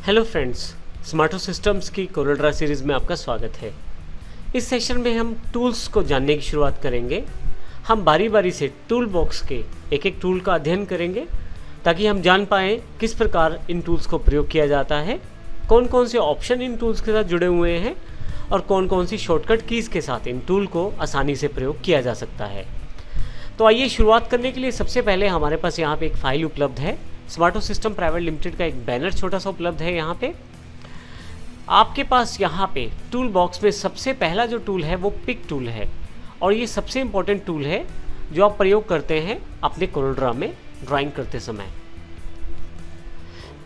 Hello friends, स्मार्टो systems की कोरोड्रा series में आपका स्वागत है। इस सेशन में हम टूल्स को जानने की शुरुआत करेंगे। हम बारी बारी से टूल बॉक्स के एक एक टूल का अध्ययन करेंगे ताकि हम जान पाएँ किस प्रकार इन टूल्स को प्रयोग किया जाता है, कौन कौन से ऑप्शन इन टूल्स के साथ जुड़े हुए हैं और कौन कौन सी शॉर्टकट कीज़ के साथ इन टूल को आसानी से प्रयोग किया जा सकता है। तो आइए शुरुआत करने के लिए सबसे पहले हमारे पास यहाँ पे एक फ़ाइल उपलब्ध है। स्मार्टो सिस्टम प्राइवेट लिमिटेड का एक बैनर छोटा सा उपलब्ध है। यहाँ पे आपके पास यहाँ पे टूल बॉक्स में सबसे पहला जो टूल है वो पिक टूल है और ये सबसे इम्पोर्टेंट टूल है जो आप प्रयोग करते हैं अपने कोरोड्रा में ड्राइंग करते समय।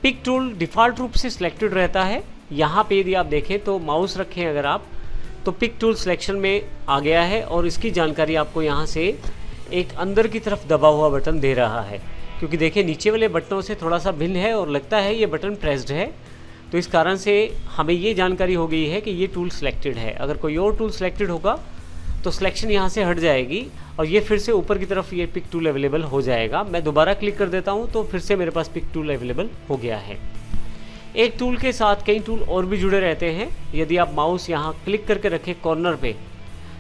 पिक टूल डिफ़ॉल्ट रूप से सिलेक्टेड रहता है। यहाँ पे यदि आप देखें तो माउस रखें अगर आप तो पिक टूल सिलेक्शन में आ गया है और इसकी जानकारी आपको यहाँ से एक अंदर की तरफ दबा हुआ बटन दे रहा है, क्योंकि देखिए नीचे वाले बटनों से थोड़ा सा भिन्न है और लगता है ये बटन प्रेस्ड है, तो इस कारण से हमें ये जानकारी हो गई है कि ये टूल सिलेक्टेड है। अगर कोई और टूल सिलेक्टेड होगा तो सिलेक्शन यहाँ से हट जाएगी और ये फिर से ऊपर की तरफ ये पिक टूल अवेलेबल हो जाएगा। मैं दोबारा क्लिक कर देता हूँ तो फिर से मेरे पास पिक टूल अवेलेबल हो गया है। एक टूल के साथ कई टूल और भी जुड़े रहते हैं। यदि आप माउस यहाँ क्लिक करके रखें कॉर्नर पे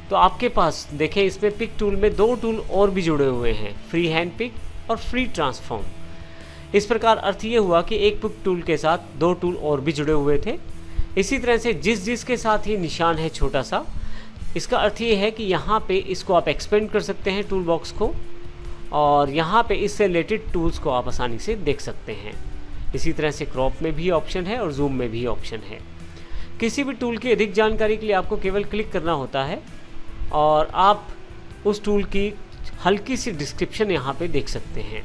तो आपके पास देखें इसमें पिक टूल में दो टूल और भी जुड़े हुए हैं, फ्री हैंड पिक और फ्री ट्रांसफॉर्म। इस प्रकार अर्थ ये हुआ कि एक पिक टूल के साथ दो टूल और भी जुड़े हुए थे। इसी तरह से जिस के साथ ये निशान है छोटा सा, इसका अर्थ ये है कि यहाँ पे इसको आप एक्सपेंड कर सकते हैं टूल बॉक्स को और यहाँ पे इससे रिलेटेड टूल्स को आप आसानी से देख सकते हैं। इसी तरह से क्रॉप में भी ऑप्शन है और जूम में भी ऑप्शन है। किसी भी टूल की अधिक जानकारी के लिए आपको केवल क्लिक करना होता है और आप उस टूल की हल्की सी डिस्क्रिप्शन यहाँ पे देख सकते हैं।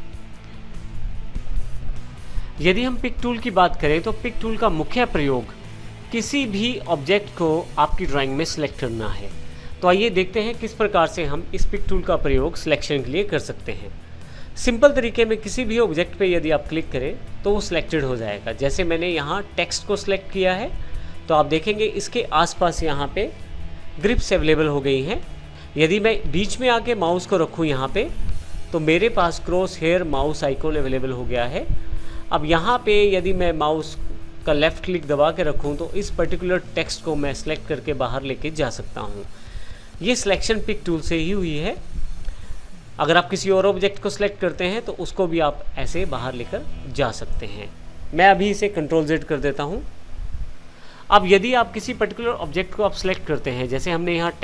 यदि हम पिक टूल की बात करें तो पिक टूल का मुख्य प्रयोग किसी भी ऑब्जेक्ट को आपकी ड्राइंग में सिलेक्ट करना है। तो आइए देखते हैं किस प्रकार से हम इस पिक टूल का प्रयोग सिलेक्शन के लिए कर सकते हैं। सिंपल तरीके में किसी भी ऑब्जेक्ट पे यदि आप क्लिक करें तो वो सिलेक्टेड हो जाएगा। जैसे मैंने यहाँ टेक्स्ट को सिलेक्ट किया है तो आप देखेंगे इसके आसपास यहाँ पे ग्रिप्स अवेलेबल हो गई हैं। यदि मैं बीच में आके माउस को रखूँ यहाँ पे तो मेरे पास cross hair mouse icon available हो गया है। अब यहाँ पे यदि मैं माउस का लेफ़्ट क्लिक दबा के रखूँ तो इस पर्टिकुलर टेक्स्ट को मैं सेलेक्ट करके बाहर लेके जा सकता हूँ। ये सिलेक्शन पिक टूल से ही हुई है। अगर आप किसी और ऑब्जेक्ट को सिलेक्ट करते हैं तो उसको भी आप ऐसे बाहर लेकर जा सकते हैं। मैं अभी इसे Ctrl+Z कर देता हूँ। अब यदि आप किसी पर्टिकुलर ऑब्जेक्ट को आप सिलेक्ट करते हैं, जैसे हमने यहाँ